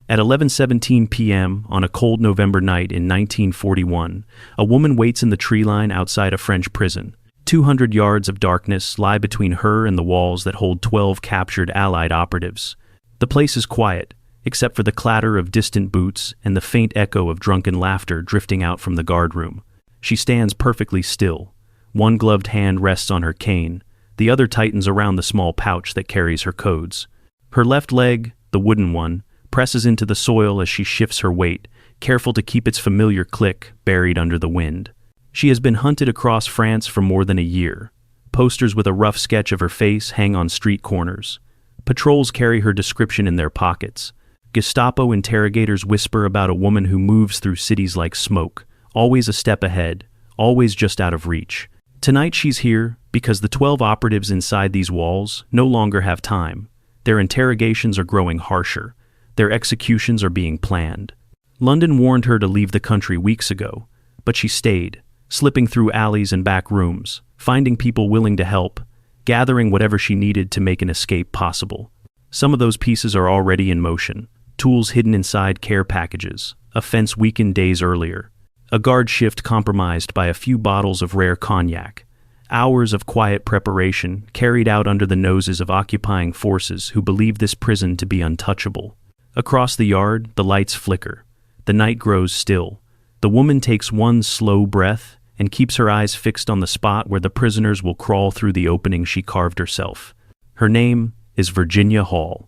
At 11:17 p.m. on a cold November night in 1941, a woman waits in the tree line outside a French prison. 200 yards of darkness lie between her and the walls that hold 12 captured Allied operatives. The place is quiet, except for the clatter of distant boots and the faint echo of drunken laughter drifting out from the guardroom. She stands perfectly still. One gloved hand rests on her cane, the other tightens around the small pouch that carries her codes. Her left leg, the wooden one, presses into the soil as she shifts her weight, careful to keep its familiar click buried under the wind. She has been hunted across France for more than a year. Posters with a rough sketch of her face hang on street corners. Patrols carry her description in their pockets. Gestapo interrogators whisper about a woman who moves through cities like smoke, always a step ahead, always just out of reach. Tonight she's here because the 12 operatives inside these walls no longer have time. Their interrogations are growing harsher. Their executions are being planned. London warned her to leave the country weeks ago, but she stayed, slipping through alleys and back rooms, finding people willing to help, gathering whatever she needed to make an escape possible. Some of those pieces are already in motion, tools hidden inside care packages, a fence weakened days earlier, a guard shift compromised by a few bottles of rare cognac, hours of quiet preparation carried out under the noses of occupying forces who believe this prison to be untouchable. Across the yard, the lights flicker. The night grows still. The woman takes one slow breath and keeps her eyes fixed on the spot where the prisoners will crawl through the opening she carved herself. Her name is Virginia Hall.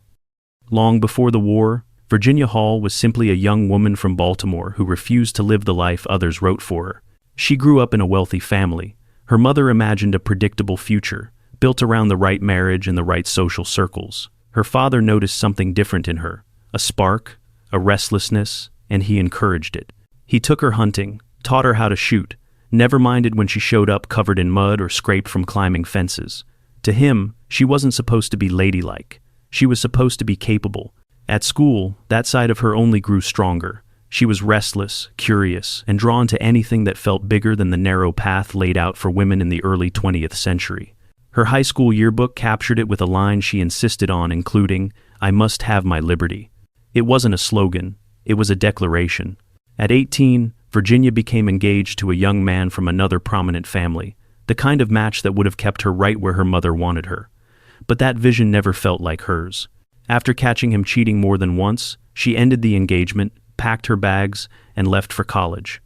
Long before the war, Virginia Hall was simply a young woman from Baltimore who refused to live the life others wrote for her. She grew up in a wealthy family. Her mother imagined a predictable future, built around the right marriage and the right social circles. Her father noticed something different in her. A spark, a restlessness, and he encouraged it. He took her hunting, taught her how to shoot, never minded when she showed up covered in mud or scraped from climbing fences. To him, she wasn't supposed to be ladylike. She was supposed to be capable. At school, that side of her only grew stronger. She was restless, curious, and drawn to anything that felt bigger than the narrow path laid out for women in the early 20th century. Her high school yearbook captured it with a line she insisted on, including, "I must have my liberty." It wasn't a slogan, it was a declaration. At 18, Virginia became engaged to a young man from another prominent family, the kind of match that would have kept her right where her mother wanted her. But that vision never felt like hers. After catching him cheating more than once, she ended the engagement, packed her bags, and left for college.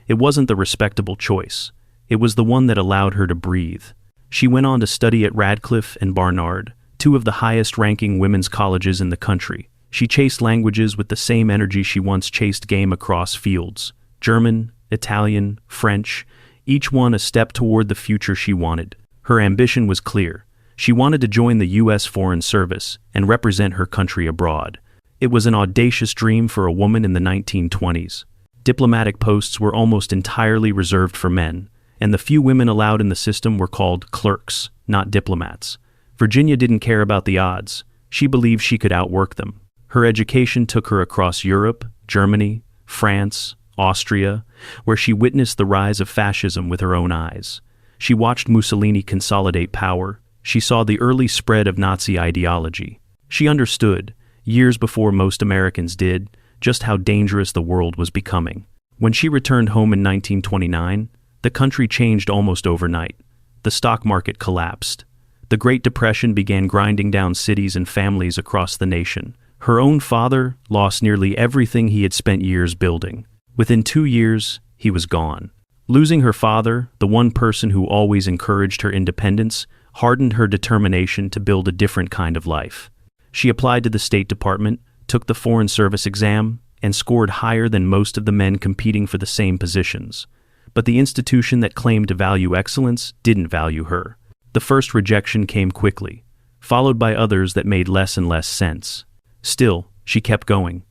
It wasn't the respectable choice. It was the one that allowed her to breathe. She went on to study at Radcliffe and Barnard, two of the highest-ranking women's colleges in the country. She chased languages with the same energy she once chased game across fields. German, Italian, French, each one a step toward the future she wanted. Her ambition was clear. She wanted to join the U.S. Foreign Service and represent her country abroad. It was an audacious dream for a woman in the 1920s. Diplomatic posts were almost entirely reserved for men, and the few women allowed in the system were called clerks, not diplomats. Virginia didn't care about the odds. She believed she could outwork them. Her education took her across Europe, Germany, France, Austria, where she witnessed the rise of fascism with her own eyes. She watched Mussolini consolidate power. She saw the early spread of Nazi ideology. She understood, years before most Americans did, just how dangerous the world was becoming. When she returned home in 1929, the country changed almost overnight. The stock market collapsed. The Great Depression began grinding down cities and families across the nation. Her own father lost nearly everything he had spent years building. Within 2 years, he was gone. Losing her father, the one person who always encouraged her independence, hardened her determination to build a different kind of life. She applied to the State Department, took the Foreign Service exam, and scored higher than most of the men competing for the same positions. But the institution that claimed to value excellence didn't value her. The first rejection came quickly, followed by others that made less and less sense. Still, she kept going.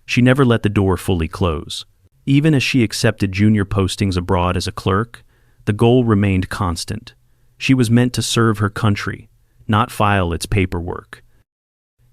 She never let the door fully close. Even as she accepted junior postings abroad as a clerk, the goal remained constant. She was meant to serve her country, not file its paperwork.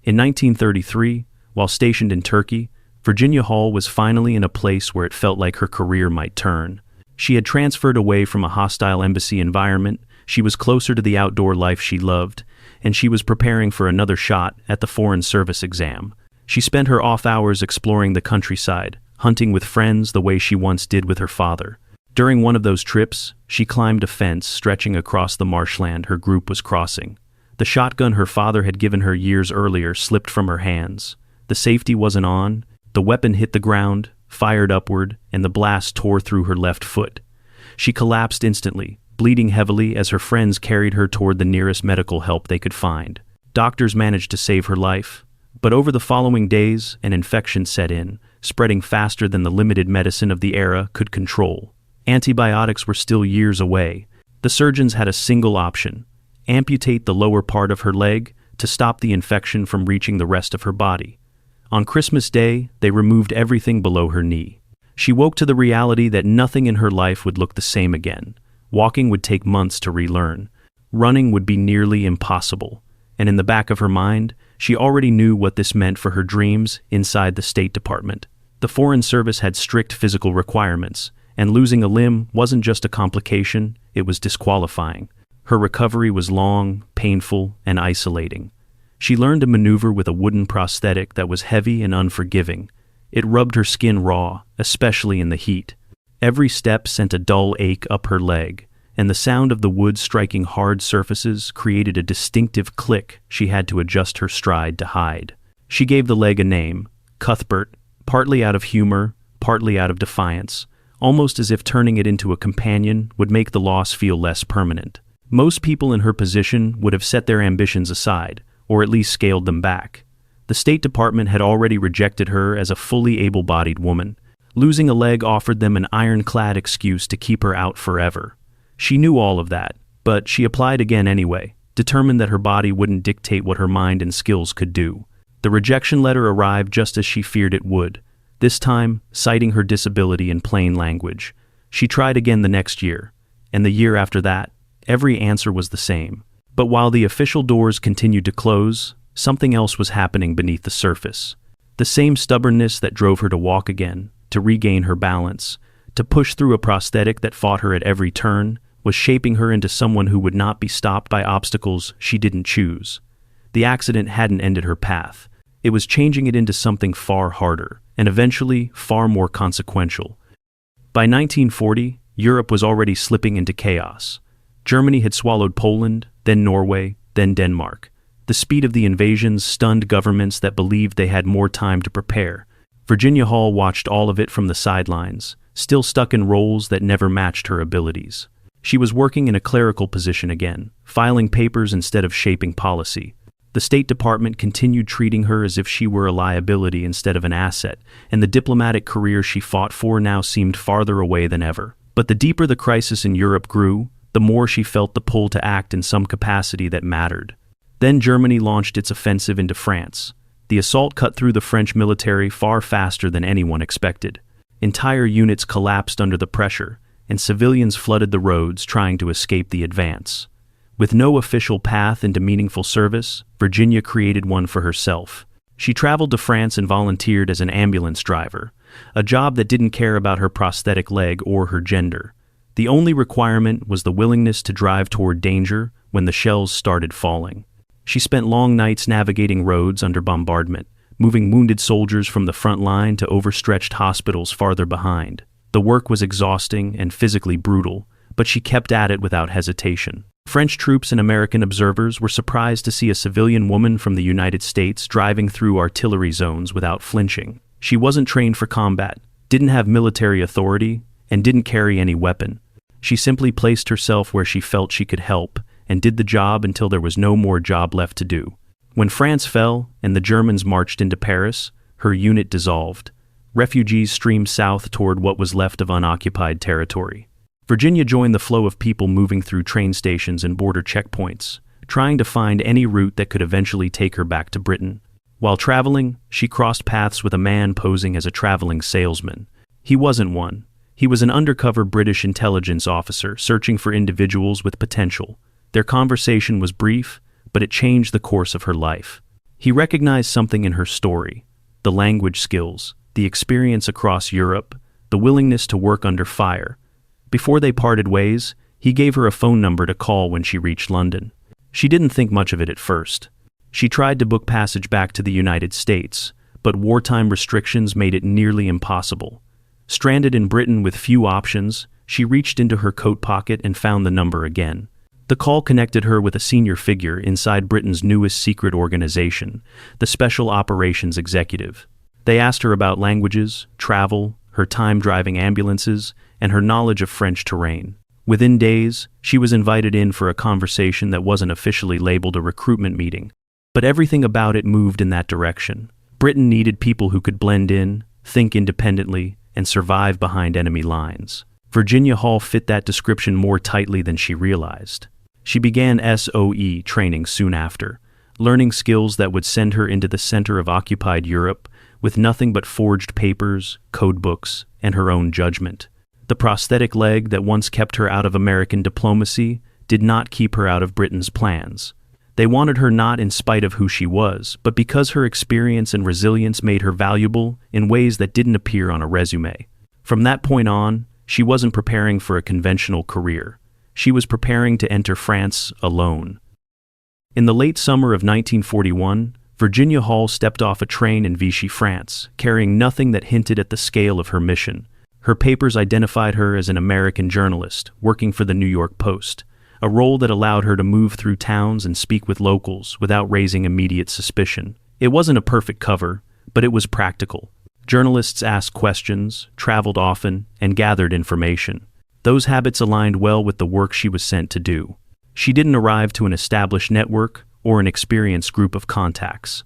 In 1933, while stationed in Turkey, Virginia Hall was finally in a place where it felt like her career might turn. She had transferred away from a hostile embassy environment, she was closer to the outdoor life she loved, and she was preparing for another shot at the Foreign Service exam. She spent her off hours exploring the countryside, hunting with friends the way she once did with her father. During one of those trips, she climbed a fence stretching across the marshland her group was crossing. The shotgun her father had given her years earlier slipped from her hands. The safety wasn't on, the weapon hit the ground, fired upward, and the blast tore through her left foot. She collapsed instantly, bleeding heavily as her friends carried her toward the nearest medical help they could find. Doctors managed to save her life, but over the following days, an infection set in, spreading faster than the limited medicine of the era could control. Antibiotics were still years away. The surgeons had a single option: amputate the lower part of her leg to stop the infection from reaching the rest of her body. On Christmas Day, they removed everything below her knee. She woke to the reality that nothing in her life would look the same again. Walking would take months to relearn. Running would be nearly impossible. And in the back of her mind, she already knew what this meant for her dreams inside the State Department. The Foreign Service had strict physical requirements, and losing a limb wasn't just a complication, it was disqualifying. Her recovery was long, painful, and isolating. She learned to maneuver with a wooden prosthetic that was heavy and unforgiving. It rubbed her skin raw, especially in the heat. Every step sent a dull ache up her leg, and the sound of the wood striking hard surfaces created a distinctive click she had to adjust her stride to hide. She gave the leg a name, Cuthbert, partly out of humor, partly out of defiance, almost as if turning it into a companion would make the loss feel less permanent. Most people in her position would have set their ambitions aside, or at least scaled them back. The State Department had already rejected her as a fully able-bodied woman. Losing a leg offered them an ironclad excuse to keep her out forever. She knew all of that, but she applied again anyway, determined that her body wouldn't dictate what her mind and skills could do. The rejection letter arrived just as she feared it would, this time citing her disability in plain language. She tried again the next year, and the year after that. Every answer was the same. But while the official doors continued to close, something else was happening beneath the surface. The same stubbornness that drove her to walk again, to regain her balance, to push through a prosthetic that fought her at every turn, was shaping her into someone who would not be stopped by obstacles she didn't choose. The accident hadn't ended her path. It was changing it into something far harder, and eventually far more consequential. By 1940, Europe was already slipping into chaos. Germany had swallowed Poland, then Norway, then Denmark. The speed of the invasions stunned governments that believed they had more time to prepare. Virginia Hall watched all of it from the sidelines, still stuck in roles that never matched her abilities. She was working in a clerical position again, filing papers instead of shaping policy. The State Department continued treating her as if she were a liability instead of an asset, and the diplomatic career she fought for now seemed farther away than ever. But the deeper the crisis in Europe grew, the more she felt the pull to act in some capacity that mattered. Then Germany launched its offensive into France. The assault cut through the French military far faster than anyone expected. Entire units collapsed under the pressure, and civilians flooded the roads trying to escape the advance. With no official path into meaningful service, Virginia created one for herself. She traveled to France and volunteered as an ambulance driver, a job that didn't care about her prosthetic leg or her gender. The only requirement was the willingness to drive toward danger when the shells started falling. She spent long nights navigating roads under bombardment, moving wounded soldiers from the front line to overstretched hospitals farther behind. The work was exhausting and physically brutal, but she kept at it without hesitation. French troops and American observers were surprised to see a civilian woman from the United States driving through artillery zones without flinching. She wasn't trained for combat, didn't have military authority, and didn't carry any weapon. She simply placed herself where she felt she could help and did the job until there was no more job left to do. When France fell and the Germans marched into Paris, her unit dissolved. Refugees streamed south toward what was left of unoccupied territory. Virginia joined the flow of people moving through train stations and border checkpoints, trying to find any route that could eventually take her back to Britain. While traveling, she crossed paths with a man posing as a traveling salesman. He wasn't one. He was an undercover British intelligence officer searching for individuals with potential. Their conversation was brief, but it changed the course of her life. He recognized something in her story: the language skills, the experience across Europe, the willingness to work under fire. Before they parted ways, he gave her a phone number to call when she reached London. She didn't think much of it at first. She tried to book passage back to the United States, but wartime restrictions made it nearly impossible. Stranded in Britain with few options, she reached into her coat pocket and found the number again. The call connected her with a senior figure inside Britain's newest secret organization, the Special Operations Executive. They asked her about languages, travel, her time driving ambulances, and her knowledge of French terrain. Within days, she was invited in for a conversation that wasn't officially labeled a recruitment meeting, but everything about it moved in that direction. Britain needed people who could blend in, think independently, and survive behind enemy lines. Virginia Hall fit that description more tightly than she realized. She began SOE training soon after, learning skills that would send her into the center of occupied Europe with nothing but forged papers, codebooks, and her own judgment. The prosthetic leg that once kept her out of American diplomacy did not keep her out of Britain's plans. They wanted her not in spite of who she was, but because her experience and resilience made her valuable in ways that didn't appear on a resume. From that point on, she wasn't preparing for a conventional career. She was preparing to enter France alone. In the late summer of 1941, Virginia Hall stepped off a train in Vichy, France, carrying nothing that hinted at the scale of her mission. Her papers identified her as an American journalist working for the New York Post, a role that allowed her to move through towns and speak with locals without raising immediate suspicion. It wasn't a perfect cover, but it was practical. Journalists asked questions, traveled often, and gathered information. Those habits aligned well with the work she was sent to do. She didn't arrive to an established network or an experienced group of contacts.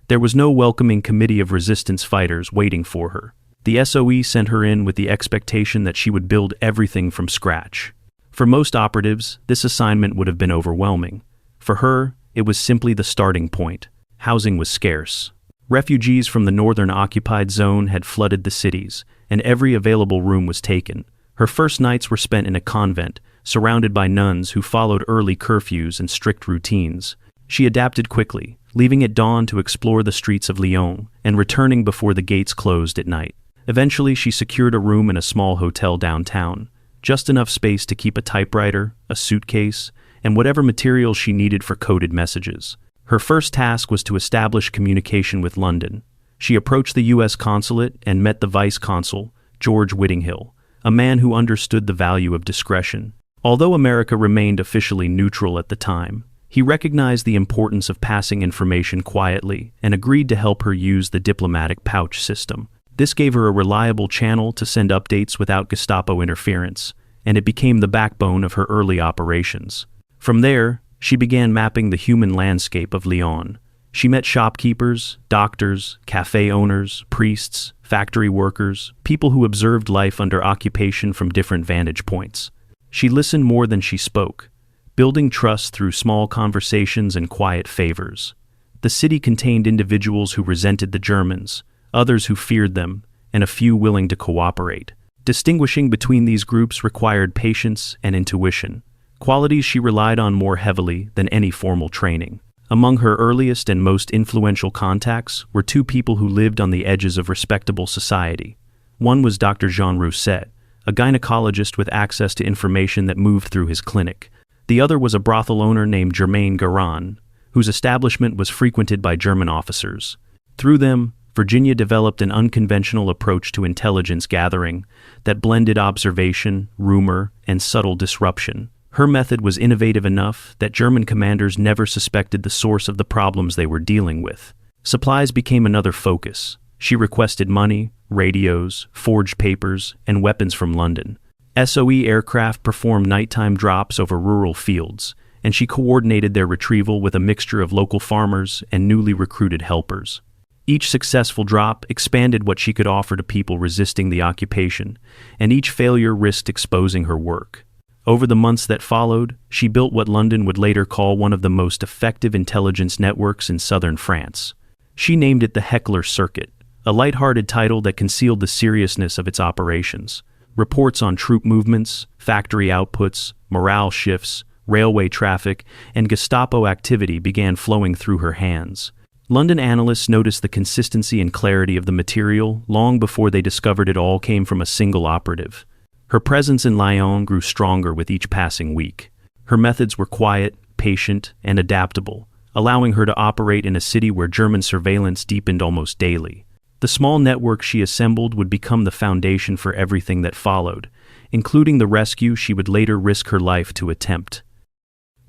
There was no welcoming committee of resistance fighters waiting for her. The SOE sent her in with the expectation that she would build everything from scratch. For most operatives, this assignment would have been overwhelming. For her, it was simply the starting point. Housing was scarce. Refugees from the northern occupied zone had flooded the cities, and every available room was taken. Her first nights were spent in a convent, surrounded by nuns who followed early curfews and strict routines. She adapted quickly, leaving at dawn to explore the streets of Lyon and returning before the gates closed at night. Eventually, she secured a room in a small hotel downtown, just enough space to keep a typewriter, a suitcase, and whatever materials she needed for coded messages. Her first task was to establish communication with London. She approached the U.S. consulate and met the vice consul, George Whittinghill, a man who understood the value of discretion. Although America remained officially neutral at the time, he recognized the importance of passing information quietly and agreed to help her use the diplomatic pouch system. This gave her a reliable channel to send updates without Gestapo interference, and it became the backbone of her early operations. From there, she began mapping the human landscape of Lyon. She met shopkeepers, doctors, cafe owners, priests, factory workers, people who observed life under occupation from different vantage points. She listened more than she spoke, building trust through small conversations and quiet favors. The city contained individuals who resented the Germans, others who feared them, and a few willing to cooperate. Distinguishing between these groups required patience and intuition, qualities she relied on more heavily than any formal training. Among her earliest and most influential contacts were two people who lived on the edges of respectable society. One was Dr. Jean Rousset, a gynecologist with access to information that moved through his clinic. The other was a brothel owner named Germain Garand, whose establishment was frequented by German officers. Through them, Virginia developed an unconventional approach to intelligence gathering that blended observation, rumor, and subtle disruption. Her method was innovative enough that German commanders never suspected the source of the problems they were dealing with. Supplies became another focus. She requested money, radios, forged papers, and weapons from London. SOE aircraft performed nighttime drops over rural fields, and she coordinated their retrieval with a mixture of local farmers and newly recruited helpers. Each successful drop expanded what she could offer to people resisting the occupation, and each failure risked exposing her work. Over the months that followed, she built what London would later call one of the most effective intelligence networks in southern France. She named it the Heckler Circuit, a lighthearted title that concealed the seriousness of its operations. Reports on troop movements, factory outputs, morale shifts, railway traffic, and Gestapo activity began flowing through her hands. London analysts noticed the consistency and clarity of the material long before they discovered it all came from a single operative. Her presence in Lyon grew stronger with each passing week. Her methods were quiet, patient, and adaptable, allowing her to operate in a city where German surveillance deepened almost daily. The small network she assembled would become the foundation for everything that followed, including the rescue she would later risk her life to attempt.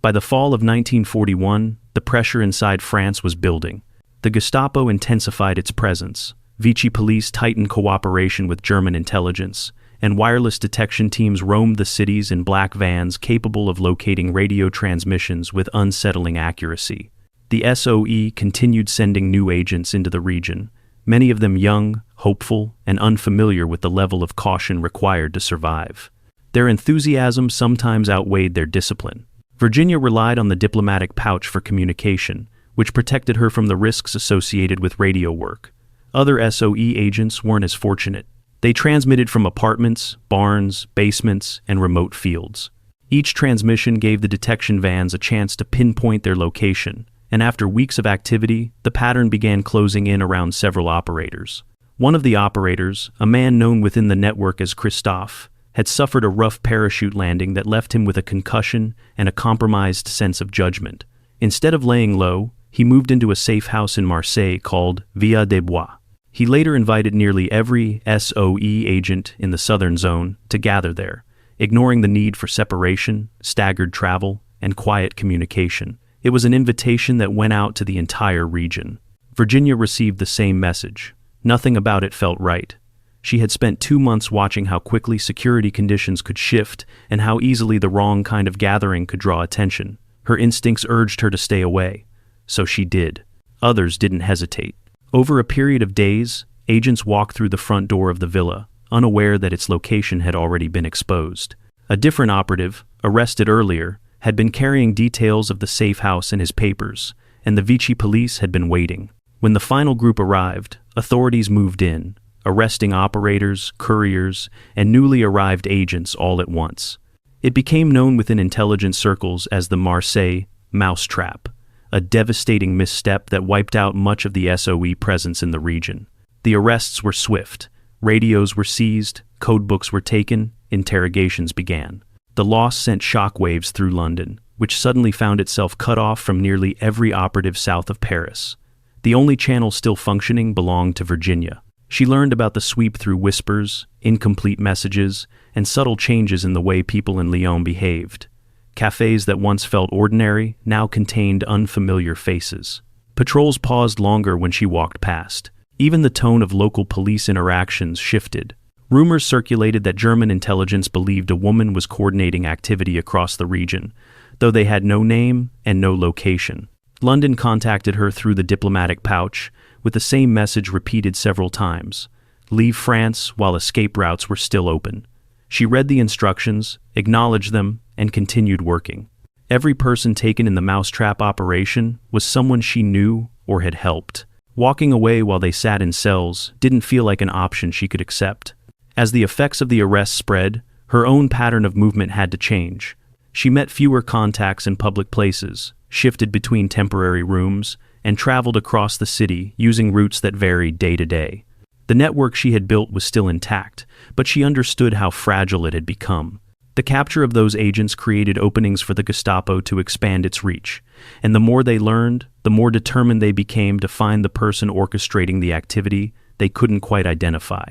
By the fall of 1941, the pressure inside France was building. The Gestapo intensified its presence. Vichy police tightened cooperation with German intelligence, and wireless detection teams roamed the cities in black vans capable of locating radio transmissions with unsettling accuracy. The SOE continued sending new agents into the region, many of them young, hopeful, and unfamiliar with the level of caution required to survive. Their enthusiasm sometimes outweighed their discipline. Virginia relied on the diplomatic pouch for communication, which protected her from the risks associated with radio work. Other SOE agents weren't as fortunate. They transmitted from apartments, barns, basements, and remote fields. Each transmission gave the detection vans a chance to pinpoint their location, and after weeks of activity, the pattern began closing in around several operators. One of the operators, a man known within the network as Christophe, had suffered a rough parachute landing that left him with a concussion and a compromised sense of judgment. Instead of laying low, he moved into a safe house in Marseille called WWII. He later invited nearly every SOE agent in the southern zone to gather there, ignoring the need for separation, staggered travel, and quiet communication. It was an invitation that went out to the entire region. Virginia received the same message. Nothing about it felt right. She had spent 2 months watching how quickly security conditions could shift and how easily the wrong kind of gathering could draw attention. Her instincts urged her to stay away, so she did. Others didn't hesitate. Over a period of days, agents walked through the front door of the villa, unaware that its location had already been exposed. A different operative, arrested earlier, had been carrying details of the safe house in his papers, and the Vichy police had been waiting. When the final group arrived, authorities moved in, arresting operators, couriers, and newly arrived agents all at once. It became known within intelligence circles as the Marseille mousetrap, a devastating misstep that wiped out much of the SOE presence in the region. The arrests were swift. Radios were seized, codebooks were taken, interrogations began. The loss sent shockwaves through London, which suddenly found itself cut off from nearly every operative south of Paris. The only channel still functioning belonged to Virginia. She learned about the sweep through whispers, incomplete messages, and subtle changes in the way people in Lyon behaved. Cafes that once felt ordinary now contained unfamiliar faces. Patrols paused longer when she walked past. Even the tone of local police interactions shifted. Rumors circulated that German intelligence believed a woman was coordinating activity across the region, though they had no name and no location. London contacted her through the diplomatic pouch, with the same message repeated several times: leave France while escape routes were still open. She read the instructions, acknowledged them, and continued working. Every person taken in the mousetrap operation was someone she knew or had helped. Walking away while they sat in cells didn't feel like an option she could accept. As the effects of the arrest spread, her own pattern of movement had to change. She met fewer contacts in public places, shifted between temporary rooms, and traveled across the city using routes that varied day to day. The network she had built was still intact, but she understood how fragile it had become. The capture of those agents created openings for the Gestapo to expand its reach, and the more they learned, the more determined they became to find the person orchestrating the activity they couldn't quite identify.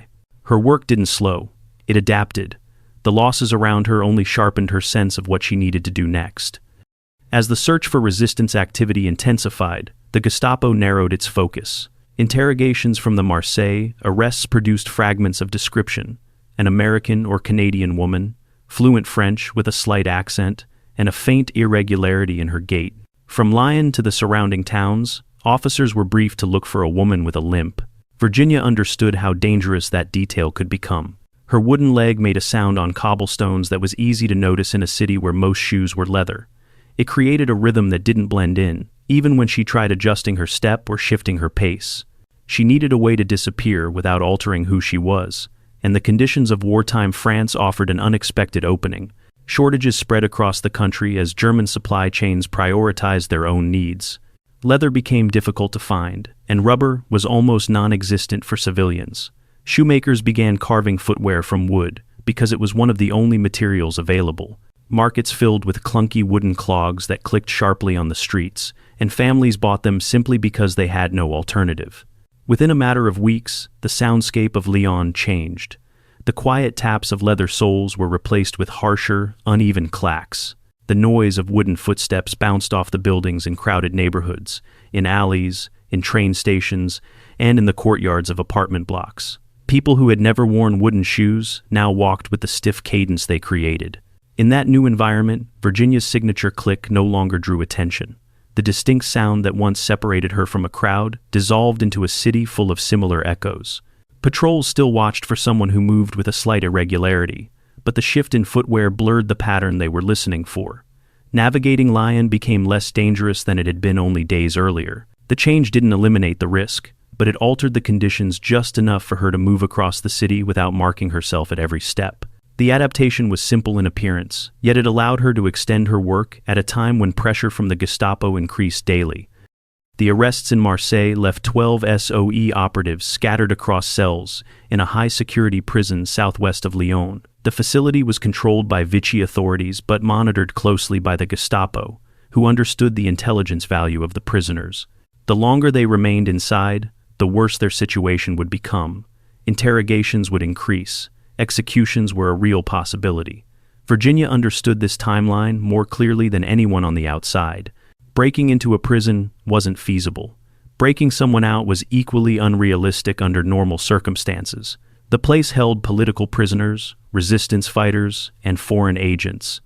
Her work didn't slow, it adapted. The losses around her only sharpened her sense of what she needed to do next. As the search for resistance activity intensified, the Gestapo narrowed its focus. Interrogations from the Marseille arrests produced fragments of description: an American or Canadian woman, fluent French with a slight accent, and a faint irregularity in her gait. From Lyon to the surrounding towns, officers were briefed to look for a woman with a limp. Virginia understood how dangerous that detail could become. Her wooden leg made a sound on cobblestones that was easy to notice in a city where most shoes were leather. It created a rhythm that didn't blend in, even when she tried adjusting her step or shifting her pace. She needed a way to disappear without altering who she was, and the conditions of wartime France offered an unexpected opening. Shortages spread across the country as German supply chains prioritized their own needs. Leather became difficult to find, and rubber was almost non-existent for civilians. Shoemakers began carving footwear from wood, because it was one of the only materials available. markets filled with clunky wooden clogs that clicked sharply on the streets, and families bought them simply because they had no alternative. Within a matter of weeks, the soundscape of Lyon changed. The quiet taps of leather soles were replaced with harsher, uneven clacks. The noise of wooden footsteps bounced off the buildings in crowded neighborhoods, in alleys, in train stations, and in the courtyards of apartment blocks. People who had never worn wooden shoes now walked with the stiff cadence they created. In that new environment, Virginia's signature click no longer drew attention. The distinct sound that once separated her from a crowd dissolved into a city full of similar echoes. Patrols still watched for someone who moved with a slight irregularity, but the shift in footwear blurred the pattern they were listening for. Navigating Lyon became less dangerous than it had been only days earlier. The change didn't eliminate the risk, but it altered the conditions just enough for her to move across the city without marking herself at every step. The adaptation was simple in appearance, yet it allowed her to extend her work at a time when pressure from the Gestapo increased daily. The arrests in Marseille left 12 SOE operatives scattered across cells in a high-security prison southwest of Lyon. The facility was controlled by Vichy authorities but monitored closely by the Gestapo, who understood the intelligence value of the prisoners. The longer they remained inside, the worse their situation would become. Interrogations would increase. Executions were a real possibility. Virginia understood this timeline more clearly than anyone on the outside. Breaking into a prison wasn't feasible. Breaking someone out was equally unrealistic under normal circumstances. The place held political prisoners, resistance fighters, and foreign agents,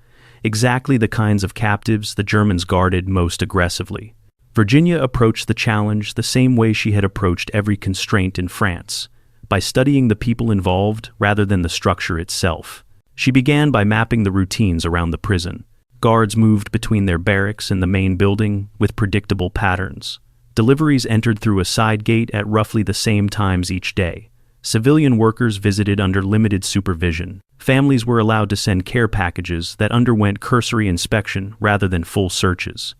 exactly the kinds of captives the Germans guarded most aggressively. Virginia approached the challenge the same way she had approached every constraint in France, by studying the people involved rather than the structure itself. She began by mapping the routines around the prison. Guards moved between their barracks and the main building with predictable patterns. Deliveries entered through a side gate at roughly the same times each day. Civilian workers visited under limited supervision. Families were allowed to send care packages that underwent cursory inspection rather than full searches.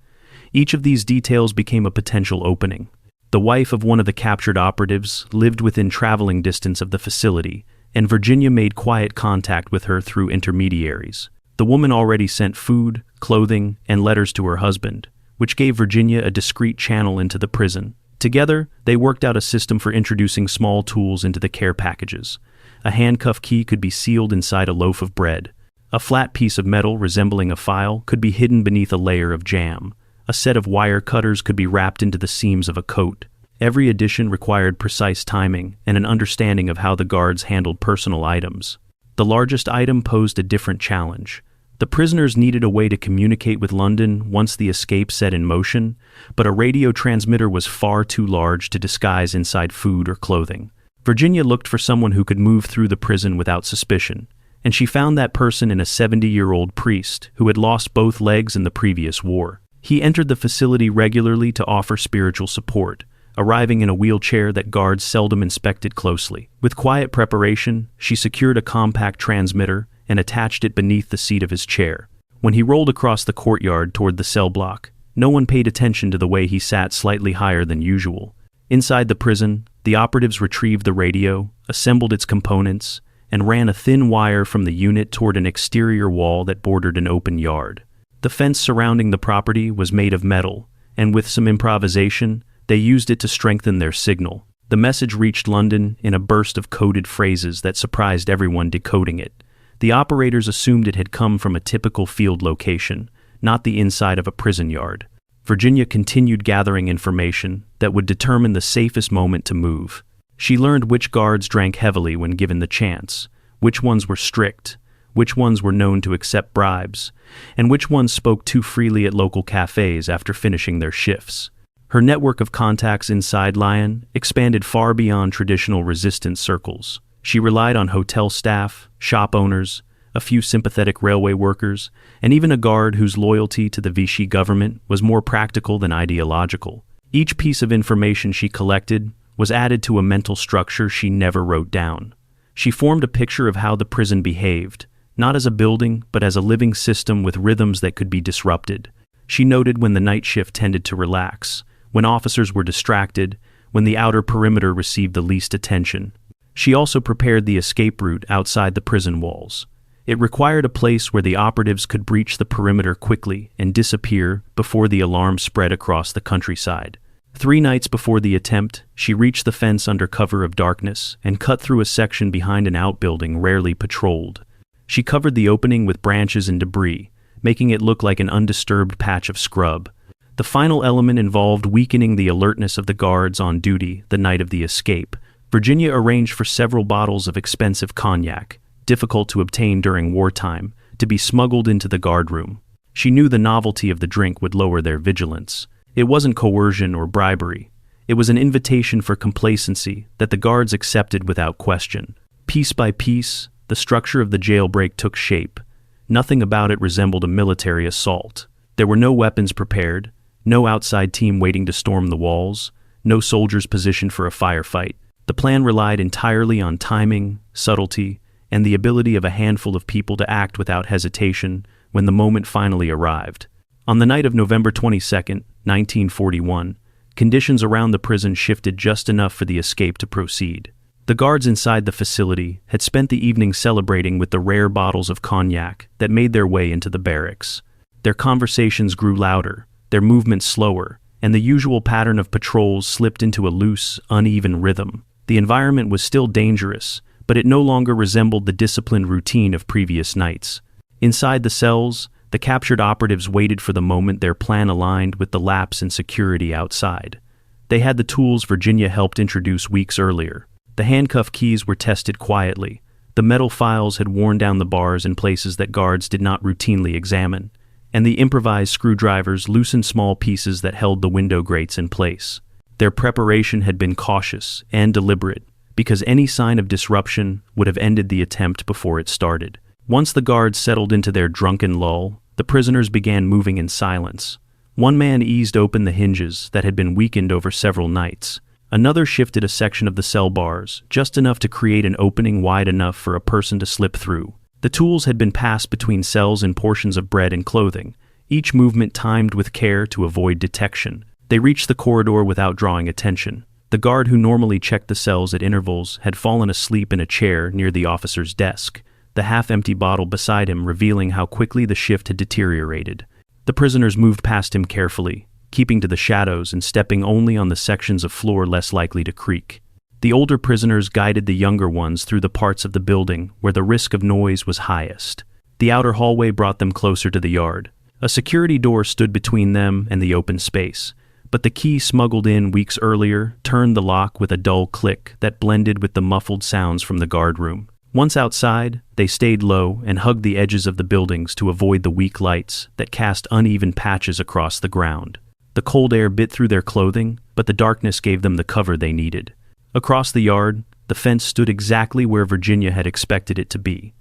Each of these details became a potential opening. The wife of one of the captured operatives lived within traveling distance of the facility, and Virginia made quiet contact with her through intermediaries. The woman already sent food, clothing, and letters to her husband, which gave Virginia a discreet channel into the prison. Together, they worked out a system for introducing small tools into the care packages. A handcuff key could be sealed inside a loaf of bread. A flat piece of metal resembling a file could be hidden beneath a layer of jam. A set of wire cutters could be wrapped into the seams of a coat. Every addition required precise timing and an understanding of how the guards handled personal items. The largest item posed a different challenge. The prisoners needed a way to communicate with London once the escape set in motion, but a radio transmitter was far too large to disguise inside food or clothing. Virginia looked for someone who could move through the prison without suspicion, and she found that person in a 70-year-old priest who had lost both legs in the previous war. He entered the facility regularly to offer spiritual support, arriving in a wheelchair that guards seldom inspected closely. With quiet preparation, she secured a compact transmitter and attached it beneath the seat of his chair. When he rolled across the courtyard toward the cell block, no one paid attention to the way he sat slightly higher than usual. Inside the prison, the operatives retrieved the radio, assembled its components, and ran a thin wire from the unit toward an exterior wall that bordered an open yard. The fence surrounding the property was made of metal, and with some improvisation, they used it to strengthen their signal. The message reached London in a burst of coded phrases that surprised everyone decoding it. The operators assumed it had come from a typical field location, not the inside of a prison yard. Virginia continued gathering information that would determine the safest moment to move. She learned which guards drank heavily when given the chance, which ones were strict, which ones were known to accept bribes, and which ones spoke too freely at local cafes after finishing their shifts. Her network of contacts inside Lyon expanded far beyond traditional resistance circles. She relied on hotel staff, shop owners, a few sympathetic railway workers, and even a guard whose loyalty to the Vichy government was more practical than ideological. Each piece of information she collected was added to a mental structure she never wrote down. She formed a picture of how the prison behaved, not as a building, but as a living system with rhythms that could be disrupted. She noted when the night shift tended to relax, when officers were distracted, when the outer perimeter received the least attention. She also prepared the escape route outside the prison walls. It required a place where the operatives could breach the perimeter quickly and disappear before the alarm spread across the countryside. 3 nights before the attempt, she reached the fence under cover of darkness and cut through a section behind an outbuilding rarely patrolled. She covered the opening with branches and debris, making it look like an undisturbed patch of scrub. The final element involved weakening the alertness of the guards on duty the night of the escape. Virginia arranged for several bottles of expensive cognac, difficult to obtain during wartime, to be smuggled into the guardroom. She knew the novelty of the drink would lower their vigilance. It wasn't coercion or bribery. It was an invitation for complacency that the guards accepted without question. Piece by piece, the structure of the jailbreak took shape. Nothing about it resembled a military assault. There were no weapons prepared, no outside team waiting to storm the walls, no soldiers positioned for a firefight. The plan relied entirely on timing, subtlety, and the ability of a handful of people to act without hesitation when the moment finally arrived. On the night of November 22, 1941, conditions around the prison shifted just enough for the escape to proceed. The guards inside the facility had spent the evening celebrating with the rare bottles of cognac that made their way into the barracks. Their conversations grew louder, their movements slower, and the usual pattern of patrols slipped into a loose, uneven rhythm. The environment was still dangerous, but it no longer resembled the disciplined routine of previous nights. Inside the cells, the captured operatives waited for the moment their plan aligned with the lapse in security outside. They had the tools Virginia helped introduce weeks earlier. The handcuff keys were tested quietly. The metal files had worn down the bars in places that guards did not routinely examine, and the improvised screwdrivers loosened small pieces that held the window grates in place. Their preparation had been cautious and deliberate, because any sign of disruption would have ended the attempt before it started. Once the guards settled into their drunken lull, the prisoners began moving in silence. One man eased open the hinges that had been weakened over several nights. Another shifted a section of the cell bars, just enough to create an opening wide enough for a person to slip through. The tools had been passed between cells and portions of bread and clothing, each movement timed with care to avoid detection. They reached the corridor without drawing attention. The guard who normally checked the cells at intervals had fallen asleep in a chair near the officer's desk, the half-empty bottle beside him revealing how quickly the shift had deteriorated. The prisoners moved past him carefully, keeping to the shadows and stepping only on the sections of floor less likely to creak. The older prisoners guided the younger ones through the parts of the building where the risk of noise was highest. The outer hallway brought them closer to the yard. A security door stood between them and the open space, but the key smuggled in weeks earlier turned the lock with a dull click that blended with the muffled sounds from the guardroom. Once outside, they stayed low and hugged the edges of the buildings to avoid the weak lights that cast uneven patches across the ground. The cold air bit through their clothing, but the darkness gave them the cover they needed. Across the yard, the fence stood exactly where Virginia had expected it to be.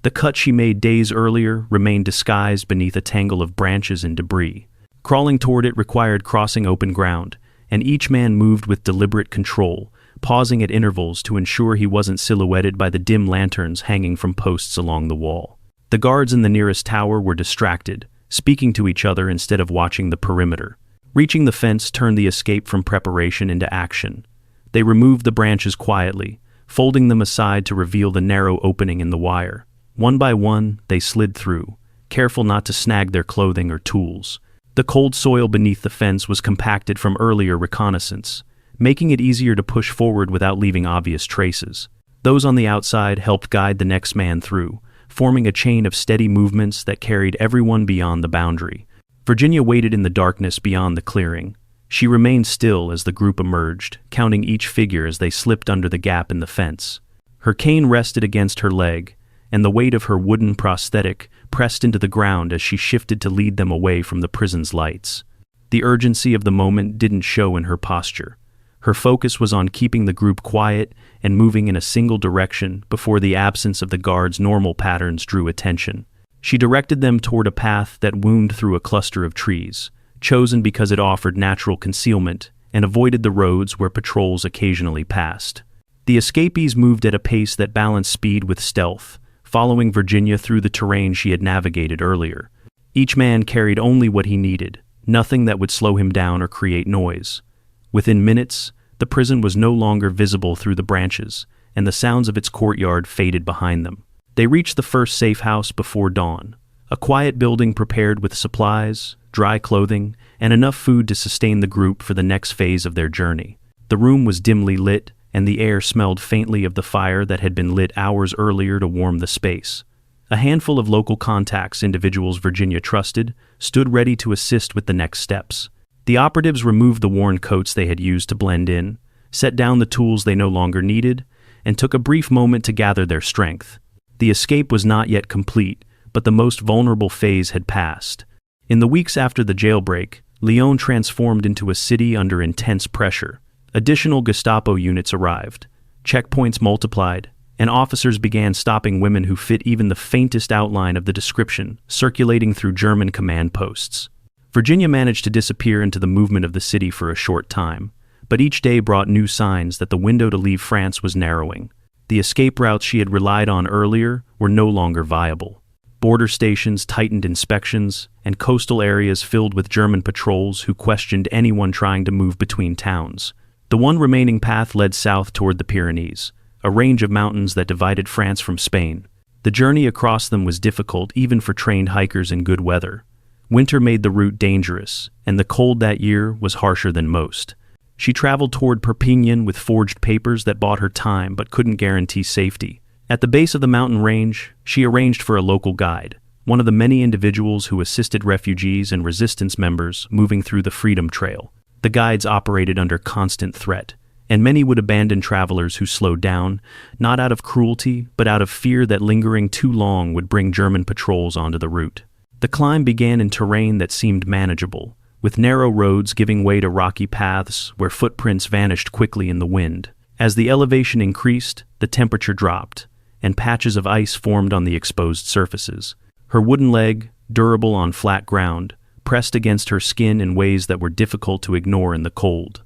The cut she made days earlier remained disguised beneath a tangle of branches and debris. Crawling toward it required crossing open ground, and each man moved with deliberate control, pausing at intervals to ensure he wasn't silhouetted by the dim lanterns hanging from posts along the wall. The guards in the nearest tower were distracted, speaking to each other instead of watching the perimeter. Reaching the fence turned the escape from preparation into action. They removed the branches quietly, folding them aside to reveal the narrow opening in the wire. One by one, they slid through, careful not to snag their clothing or tools. The cold soil beneath the fence was compacted from earlier reconnaissance, making it easier to push forward without leaving obvious traces. Those on the outside helped guide the next man through, forming a chain of steady movements that carried everyone beyond the boundary. Virginia waited in the darkness beyond the clearing. She remained still as the group emerged, counting each figure as they slipped under the gap in the fence. Her cane rested against her leg, and the weight of her wooden prosthetic pressed into the ground as she shifted to lead them away from the prison's lights. The urgency of the moment didn't show in her posture. Her focus was on keeping the group quiet and moving in a single direction before the absence of the guards' normal patterns drew attention. She directed them toward a path that wound through a cluster of trees, chosen because it offered natural concealment and avoided the roads where patrols occasionally passed. The escapees moved at a pace that balanced speed with stealth, following Virginia through the terrain she had navigated earlier. Each man carried only what he needed, nothing that would slow him down or create noise. Within minutes, the prison was no longer visible through the branches, and the sounds of its courtyard faded behind them. They reached the first safe house before dawn, a quiet building prepared with supplies, dry clothing, and enough food to sustain the group for the next phase of their journey. The room was dimly lit, and the air smelled faintly of the fire that had been lit hours earlier to warm the space. A handful of local contacts, individuals Virginia trusted, stood ready to assist with the next steps. The operatives removed the worn coats they had used to blend in, set down the tools they no longer needed, and took a brief moment to gather their strength. The escape was not yet complete, but the most vulnerable phase had passed. In the weeks after the jailbreak, Lyon transformed into a city under intense pressure. Additional Gestapo units arrived, checkpoints multiplied, and officers began stopping women who fit even the faintest outline of the description, circulating through German command posts. Virginia managed to disappear into the movement of the city for a short time, but each day brought new signs that the window to leave France was narrowing. The escape routes she had relied on earlier were no longer viable. Border stations tightened inspections, and coastal areas filled with German patrols who questioned anyone trying to move between towns. The one remaining path led south toward the Pyrenees, a range of mountains that divided France from Spain. The journey across them was difficult even for trained hikers in good weather. Winter made the route dangerous, and the cold that year was harsher than most. She traveled toward Perpignan with forged papers that bought her time but couldn't guarantee safety. At the base of the mountain range, she arranged for a local guide, one of the many individuals who assisted refugees and resistance members moving through the Freedom Trail. The guides operated under constant threat, and many would abandon travelers who slowed down, not out of cruelty, but out of fear that lingering too long would bring German patrols onto the route. The climb began in terrain that seemed manageable, with narrow roads giving way to rocky paths where footprints vanished quickly in the wind. As the elevation increased, the temperature dropped, and patches of ice formed on the exposed surfaces. Her wooden leg, durable on flat ground, pressed against her skin in ways that were difficult to ignore in the cold.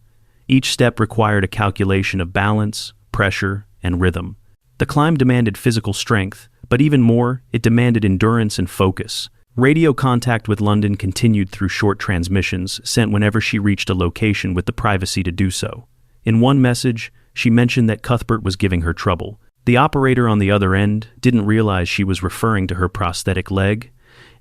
Each step required a calculation of balance, pressure, and rhythm. The climb demanded physical strength, but even more, it demanded endurance and focus. Radio contact with London continued through short transmissions sent whenever she reached a location with the privacy to do so. In one message, she mentioned that Cuthbert was giving her trouble. The operator on the other end didn't realize she was referring to her prosthetic leg,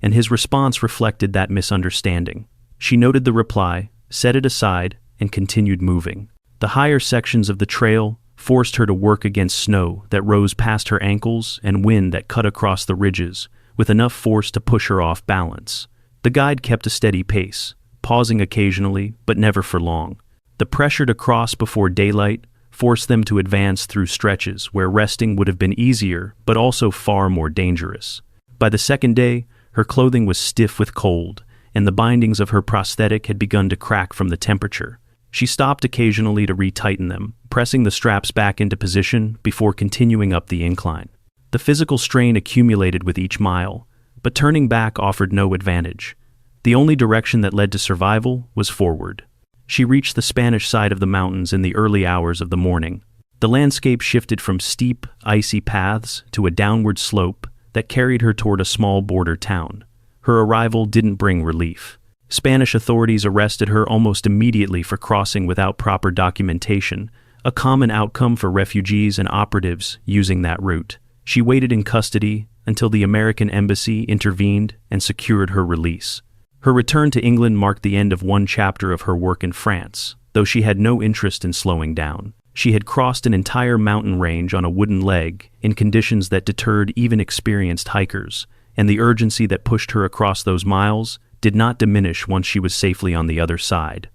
and his response reflected that misunderstanding. She noted the reply, set it aside, and continued moving. The higher sections of the trail forced her to work against snow that rose past her ankles and wind that cut across the ridges, with enough force to push her off balance. The guide kept a steady pace, pausing occasionally, but never for long. The pressure to cross before daylight forced them to advance through stretches where resting would have been easier, but also far more dangerous. By the second day, her clothing was stiff with cold, and the bindings of her prosthetic had begun to crack from the temperature. She stopped occasionally to retighten them, pressing the straps back into position before continuing up the incline. The physical strain accumulated with each mile, but turning back offered no advantage. The only direction that led to survival was forward. She reached the Spanish side of the mountains in the early hours of the morning. The landscape shifted from steep, icy paths to a downward slope that carried her toward a small border town. Her arrival didn't bring relief. Spanish authorities arrested her almost immediately for crossing without proper documentation, a common outcome for refugees and operatives using that route. She waited in custody until the American embassy intervened and secured her release. Her return to England marked the end of one chapter of her work in France, though she had no interest in slowing down. She had crossed an entire mountain range on a wooden leg in conditions that deterred even experienced hikers, and the urgency that pushed her across those miles did not diminish once she was safely on the other side.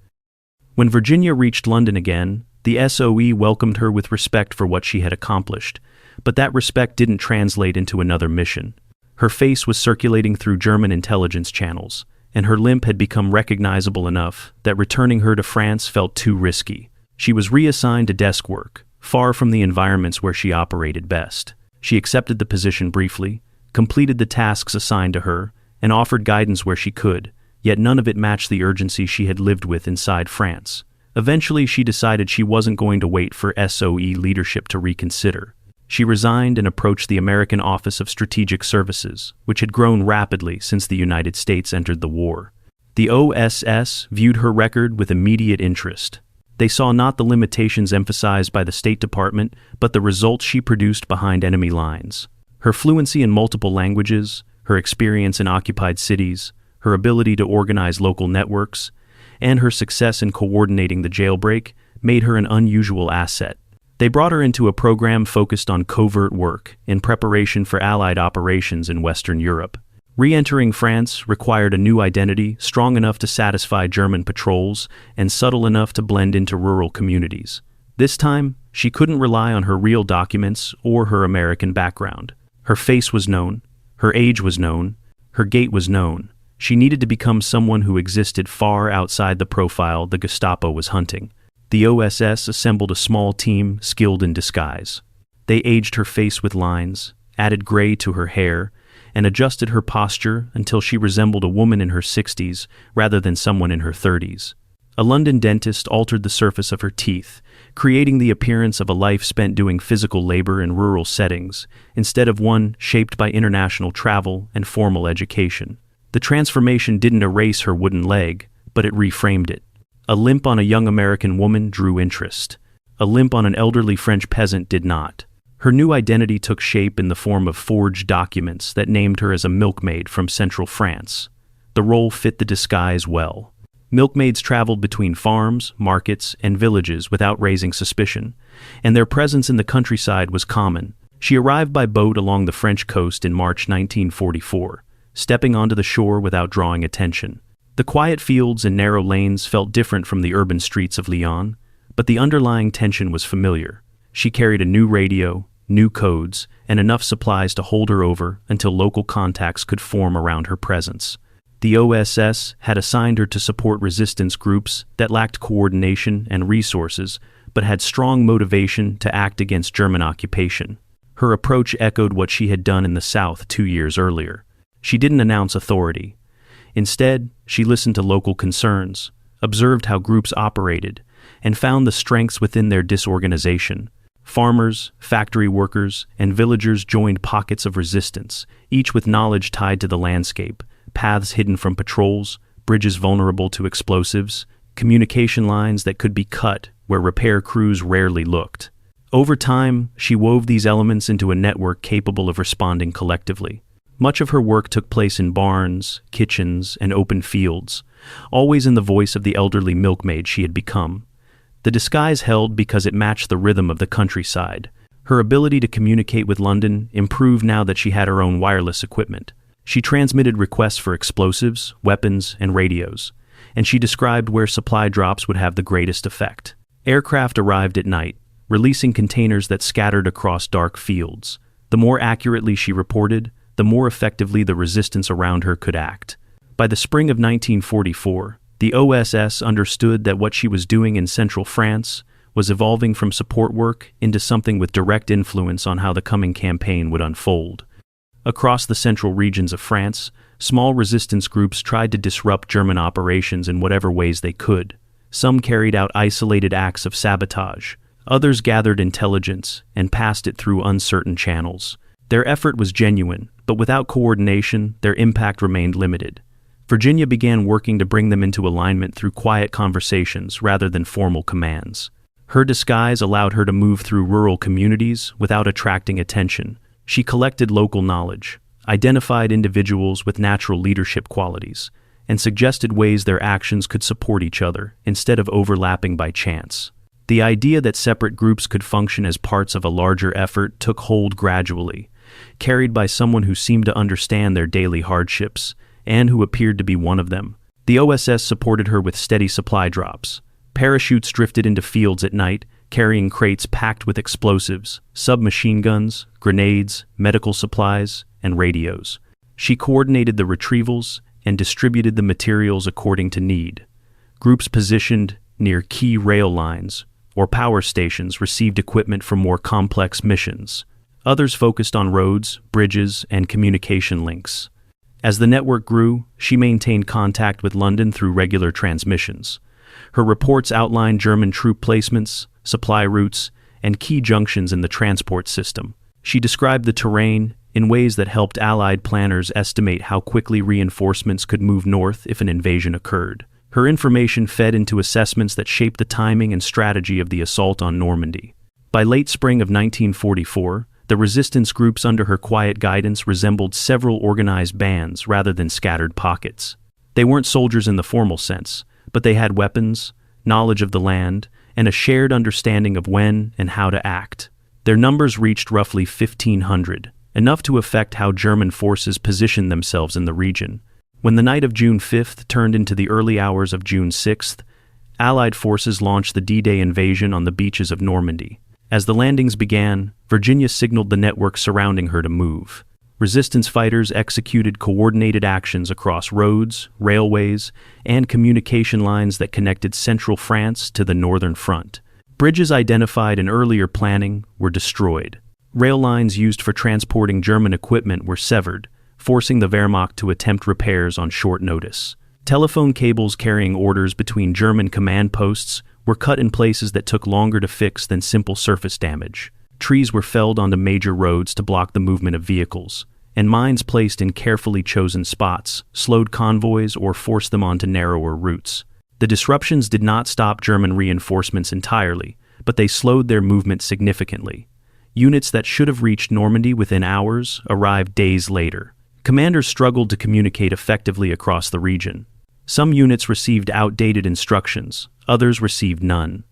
When Virginia reached London again, the SOE welcomed her with respect for what she had accomplished, but that respect didn't translate into another mission. Her face was circulating through German intelligence channels, and her limp had become recognizable enough that returning her to France felt too risky. She was reassigned to desk work, far from the environments where she operated best. She accepted the position briefly, completed the tasks assigned to her, and offered guidance where she could, yet none of it matched the urgency she had lived with inside France. Eventually, she decided she wasn't going to wait for SOE leadership to reconsider. She resigned and approached the American Office of Strategic Services, which had grown rapidly since the United States entered the war. The OSS viewed her record with immediate interest. They saw not the limitations emphasized by the State Department, but the results she produced behind enemy lines. Her fluency in multiple languages, her experience in occupied cities, her ability to organize local networks, and her success in coordinating the jailbreak made her an unusual asset. They brought her into a program focused on covert work in preparation for Allied operations in Western Europe. Re-entering France required a new identity strong enough to satisfy German patrols and subtle enough to blend into rural communities. This time, she couldn't rely on her real documents or her American background. Her face was known, her age was known, her gait was known. She needed to become someone who existed far outside the profile the Gestapo was hunting. The OSS assembled a small team skilled in disguise. They aged her face with lines, added gray to her hair, and adjusted her posture until she resembled a woman in her 60s rather than someone in her 30s. A London dentist altered the surface of her teeth, creating the appearance of a life spent doing physical labor in rural settings, instead of one shaped by international travel and formal education. The transformation didn't erase her wooden leg, but it reframed it. A limp on a young American woman drew interest. A limp on an elderly French peasant did not. Her new identity took shape in the form of forged documents that named her as a milkmaid from central France. The role fit the disguise well. Milkmaids traveled between farms, markets, and villages without raising suspicion, and their presence in the countryside was common. She arrived by boat along the French coast in March 1944, stepping onto the shore without drawing attention. The quiet fields and narrow lanes felt different from the urban streets of Lyon, but the underlying tension was familiar. She carried a new radio, new codes, and enough supplies to hold her over until local contacts could form around her presence. The OSS had assigned her to support resistance groups that lacked coordination and resources, but had strong motivation to act against German occupation. Her approach echoed what she had done in the South 2 years earlier. She didn't announce authority. Instead, she listened to local concerns, observed how groups operated, and found the strengths within their disorganization. Farmers, factory workers, and villagers joined pockets of resistance, each with knowledge tied to the landscape, paths hidden from patrols, bridges vulnerable to explosives, communication lines that could be cut where repair crews rarely looked. Over time, she wove these elements into a network capable of responding collectively. Much of her work took place in barns, kitchens, and open fields, always in the voice of the elderly milkmaid she had become. The disguise held because it matched the rhythm of the countryside. Her ability to communicate with London improved now that she had her own wireless equipment. She transmitted requests for explosives, weapons, and radios, and she described where supply drops would have the greatest effect. Aircraft arrived at night, releasing containers that scattered across dark fields. The more accurately she reported, the more effectively the resistance around her could act. By the spring of 1944, the OSS understood that what she was doing in central France was evolving from support work into something with direct influence on how the coming campaign would unfold. Across the central regions of France, small resistance groups tried to disrupt German operations in whatever ways they could. Some carried out isolated acts of sabotage. Others gathered intelligence and passed it through uncertain channels. Their effort was genuine, but without coordination, their impact remained limited. Virginia began working to bring them into alignment through quiet conversations rather than formal commands. Her disguise allowed her to move through rural communities without attracting attention. She collected local knowledge, identified individuals with natural leadership qualities, and suggested ways their actions could support each other instead of overlapping by chance. The idea that separate groups could function as parts of a larger effort took hold gradually, carried by someone who seemed to understand their daily hardships and who appeared to be one of them. The OSS supported her with steady supply drops. Parachutes drifted into fields at night, carrying crates packed with explosives, submachine guns, grenades, medical supplies, and radios. She coordinated the retrievals and distributed the materials according to need. Groups positioned near key rail lines or power stations received equipment for more complex missions. Others focused on roads, bridges, and communication links. As the network grew, she maintained contact with London through regular transmissions. Her reports outlined German troop placements, supply routes, and key junctions in the transport system. She described the terrain in ways that helped Allied planners estimate how quickly reinforcements could move north if an invasion occurred. Her information fed into assessments that shaped the timing and strategy of the assault on Normandy. By late spring of 1944, The resistance groups under her quiet guidance resembled several organized bands rather than scattered pockets. They weren't soldiers in the formal sense, but they had weapons, knowledge of the land, and a shared understanding of when and how to act. Their numbers reached roughly 1,500, enough to affect how German forces positioned themselves in the region. When the night of June 5th turned into the early hours of June 6th, Allied forces launched the D-Day invasion on the beaches of Normandy. As the landings began, Virginia signaled the network surrounding her to move. Resistance fighters executed coordinated actions across roads, railways, and communication lines that connected central France to the northern front. Bridges identified in earlier planning were destroyed. Rail lines used for transporting German equipment were severed, forcing the Wehrmacht to attempt repairs on short notice. Telephone cables carrying orders between German command posts were cut in places that took longer to fix than simple surface damage. Trees were felled onto major roads to block the movement of vehicles, and mines placed in carefully chosen spots slowed convoys or forced them onto narrower routes. The disruptions did not stop German reinforcements entirely, but they slowed their movement significantly. Units that should have reached Normandy within hours arrived days later. Commanders struggled to communicate effectively across the region. Some units received outdated instructions, others received none.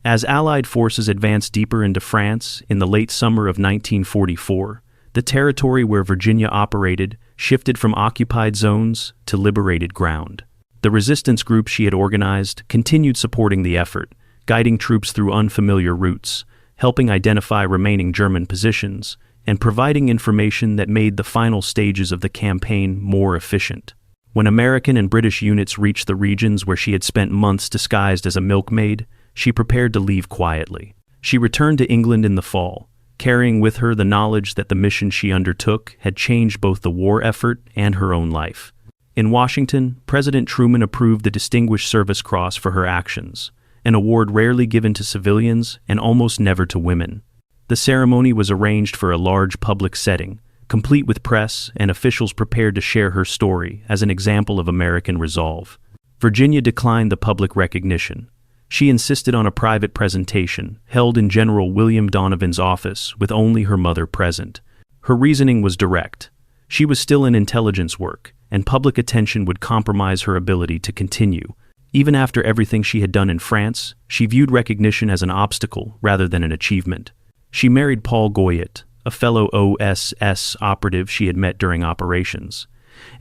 As Allied forces advanced deeper into France in the late summer of 1944, the territory where Virginia operated shifted from occupied zones to liberated ground. The resistance group she had organized continued supporting the effort, guiding troops through unfamiliar routes, helping identify remaining German positions, and providing information that made the final stages of the campaign more efficient. When American and British units reached the regions where she had spent months disguised as a milkmaid, she prepared to leave quietly. She returned to England in the fall, carrying with her the knowledge that the mission she undertook had changed both the war effort and her own life. In Washington, President Truman approved the Distinguished Service Cross for her actions, an award rarely given to civilians and almost never to women. The ceremony was arranged for a large public setting, complete with press and officials prepared to share her story as an example of American resolve. Virginia declined the public recognition. She insisted on a private presentation, held in General William Donovan's office with only her mother present. Her reasoning was direct. She was still in intelligence work, and public attention would compromise her ability to continue. Even after everything she had done in France, she viewed recognition as an obstacle rather than an achievement. She married Paul Goyette, a fellow OSS operative she had met during operations,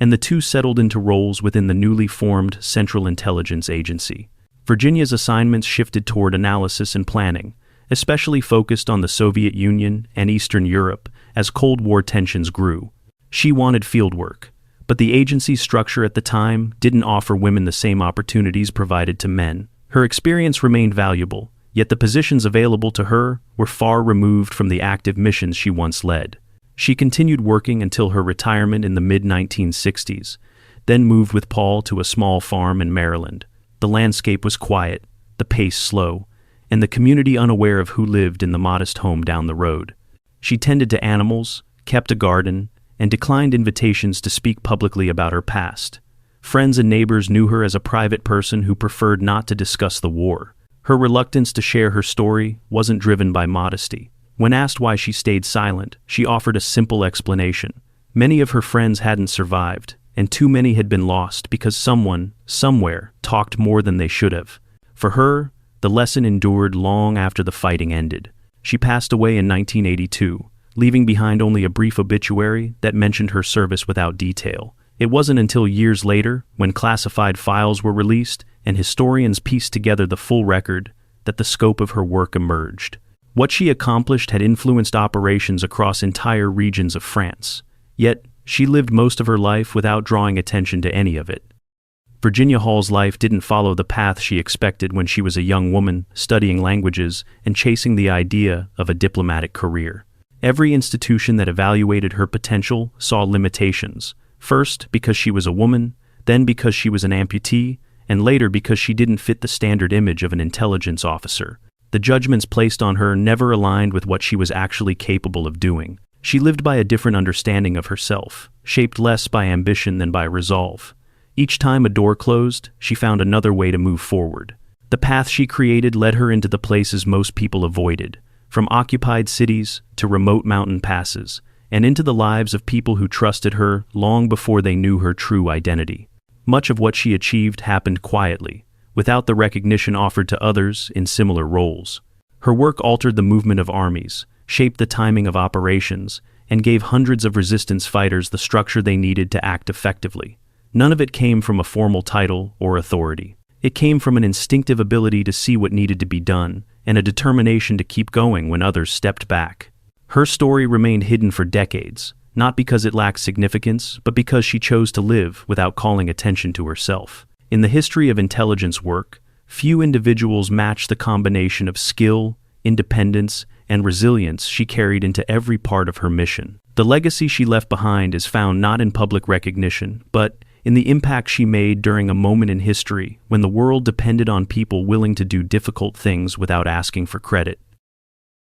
and the two settled into roles within the newly formed Central Intelligence Agency. Virginia's assignments shifted toward analysis and planning, especially focused on the Soviet Union and Eastern Europe as Cold War tensions grew. She wanted fieldwork, but the agency's structure at the time didn't offer women the same opportunities provided to men. Her experience remained valuable, yet the positions available to her were far removed from the active missions she once led. She continued working until her retirement in the mid-1960s, then moved with Paul to a small farm in Maryland. The landscape was quiet, the pace slow, and the community unaware of who lived in the modest home down the road. She tended to animals, kept a garden, and declined invitations to speak publicly about her past. Friends and neighbors knew her as a private person who preferred not to discuss the war. Her reluctance to share her story wasn't driven by modesty. When asked why she stayed silent, she offered a simple explanation. Many of her friends hadn't survived, and too many had been lost because someone, somewhere, talked more than they should have. For her, the lesson endured long after the fighting ended. She passed away in 1982, leaving behind only a brief obituary that mentioned her service without detail. It wasn't until years later, when classified files were released and historians pieced together the full record, that the scope of her work emerged. What she accomplished had influenced operations across entire regions of France. Yet, she lived most of her life without drawing attention to any of it. Virginia Hall's life didn't follow the path she expected when she was a young woman studying languages and chasing the idea of a diplomatic career. Every institution that evaluated her potential saw limitations, first because she was a woman, then because she was an amputee, and later because she didn't fit the standard image of an intelligence officer. The judgments placed on her never aligned with what she was actually capable of doing. She lived by a different understanding of herself, shaped less by ambition than by resolve. Each time a door closed, she found another way to move forward. The path she created led her into the places most people avoided, from occupied cities to remote mountain passes, and into the lives of people who trusted her long before they knew her true identity. Much of what she achieved happened quietly, without the recognition offered to others in similar roles. Her work altered the movement of armies, shaped the timing of operations, and gave hundreds of resistance fighters the structure they needed to act effectively. None of it came from a formal title or authority. It came from an instinctive ability to see what needed to be done, and a determination to keep going when others stepped back. Her story remained hidden for decades, not because it lacked significance, but because she chose to live without calling attention to herself. In the history of intelligence work, few individuals match the combination of skill, independence, and resilience she carried into every part of her mission. The legacy she left behind is found not in public recognition, but in the impact she made during a moment in history when the world depended on people willing to do difficult things without asking for credit.